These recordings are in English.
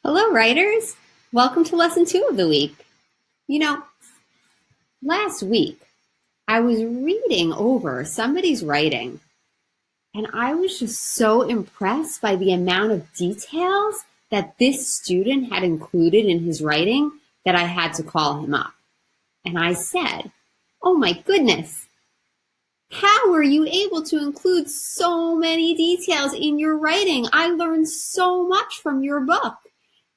Hello, writers. Welcome to lesson 2 of the week. Last week I was reading over somebody's writing and I was just so impressed by the amount of details that this student had included in his writing that I had to call him up. And I said, "Oh my goodness, how were you able to include so many details in your writing? I learned so much from your book."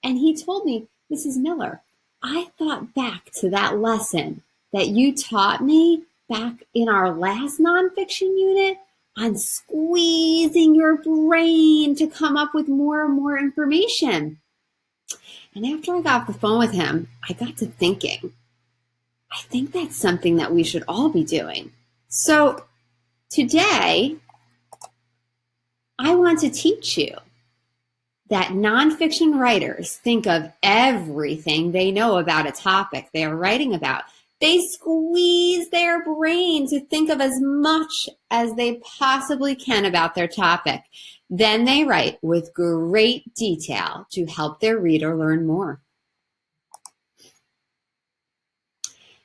And he told me, "Mrs. Miller, I thought back to that lesson that you taught me back in our last nonfiction unit on squeezing your brain to come up with more and more information." And after I got off the phone with him, I got to thinking, I think that's something that we should all be doing. So today, I want to teach you that nonfiction writers think of everything they know about a topic they are writing about. They squeeze their brain to think of as much as they possibly can about their topic. Then they write with great detail to help their reader learn more.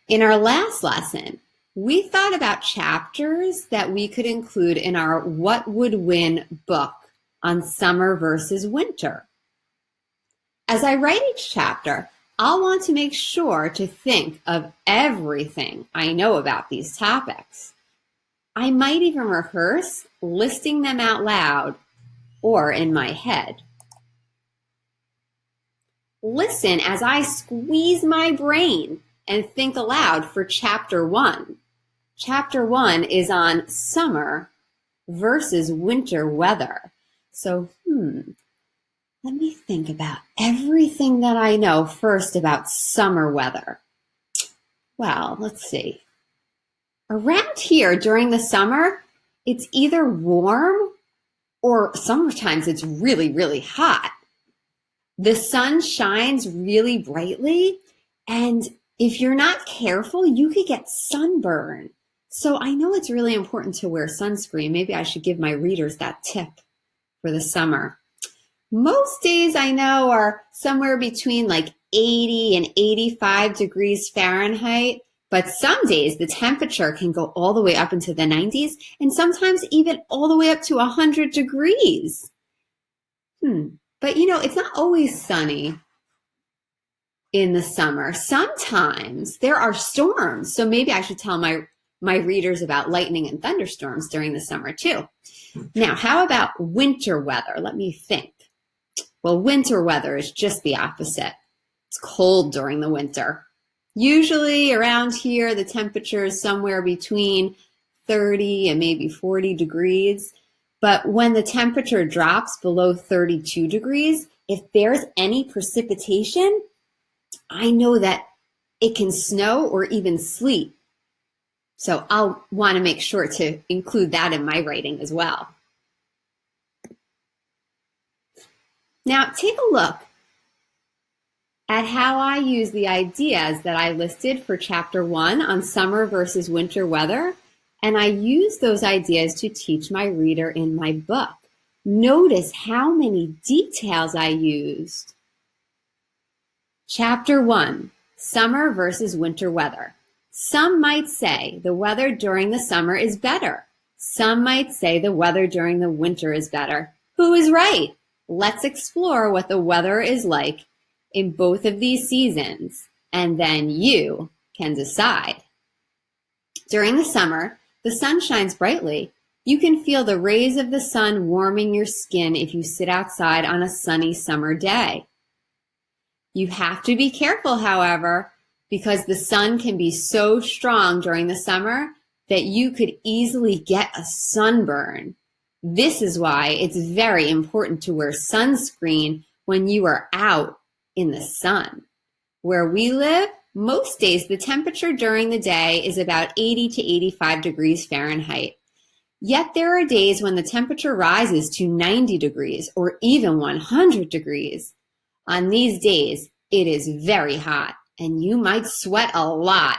In our last lesson, we thought about chapters that we could include in our What Would Win book on summer versus winter. As I write each chapter, I'll want to make sure to think of everything I know about these topics. I might even rehearse listing them out loud or in my head. Listen as I squeeze my brain and think aloud for chapter 1. Chapter 1 is on summer versus winter weather. So, let me think about everything that I know first about summer weather. Well, let's see. Around here during the summer, it's either warm or sometimes it's really, really hot. The sun shines really brightly, and if you're not careful, you could get sunburn. So I know it's really important to wear sunscreen. Maybe I should give my readers that tip for the summer. Most days I know are somewhere between like 80 and 85 degrees Fahrenheit, but some days the temperature can go all the way up into the 90s and sometimes even all the way up to 100 degrees. But it's not always sunny in the summer. Sometimes there are storms, so maybe I should tell my readers about lightning and thunderstorms during the summer too. Now, how about winter weather? Let me think. Well, winter weather is just the opposite. It's cold during the winter. Usually around here, the temperature is somewhere between 30 and maybe 40 degrees. But when the temperature drops below 32 degrees, if there's any precipitation, I know that it can snow or even sleet. So I'll want to make sure to include that in my writing as well. Now take a look at how I use the ideas that I listed for chapter 1 on summer versus winter weather, and I use those ideas to teach my reader in my book. Notice how many details I used. Chapter 1, summer versus winter weather. Some might say the weather during the summer is better. Some might say the weather during the winter is better. Who is right? Let's explore what the weather is like in both of these seasons, and then you can decide. During the summer, the sun shines brightly. You can feel the rays of the sun warming your skin if you sit outside on a sunny summer day. You have to be careful, however, because the sun can be so strong during the summer that you could easily get a sunburn. This is why it's very important to wear sunscreen when you are out in the sun. Where we live, most days the temperature during the day is about 80 to 85 degrees Fahrenheit. Yet there are days when the temperature rises to 90 degrees or even 100 degrees. On these days, it is very hot and you might sweat a lot.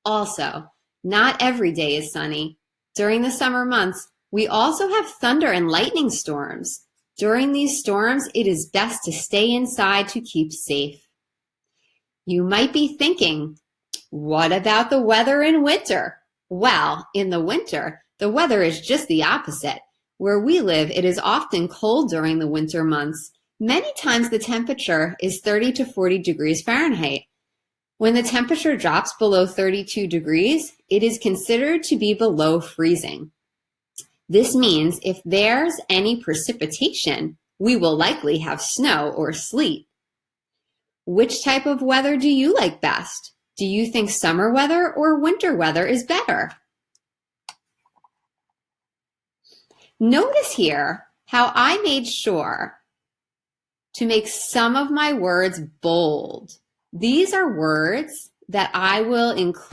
Also, not every day is sunny. During the summer months, we also have thunder and lightning storms. During these storms, it is best to stay inside to keep safe. You might be thinking, what about the weather in winter? Well, in the winter, the weather is just the opposite. Where we live, it is often cold during the winter months. Many times the temperature is 30 to 40 degrees Fahrenheit. When the temperature drops below 32 degrees, it is considered to be below freezing. This means if there's any precipitation, we will likely have snow or sleet. Which type of weather do you like best? Do you think summer weather or winter weather is better? Notice here how I made sure to make some of my words bold. These are words that I will include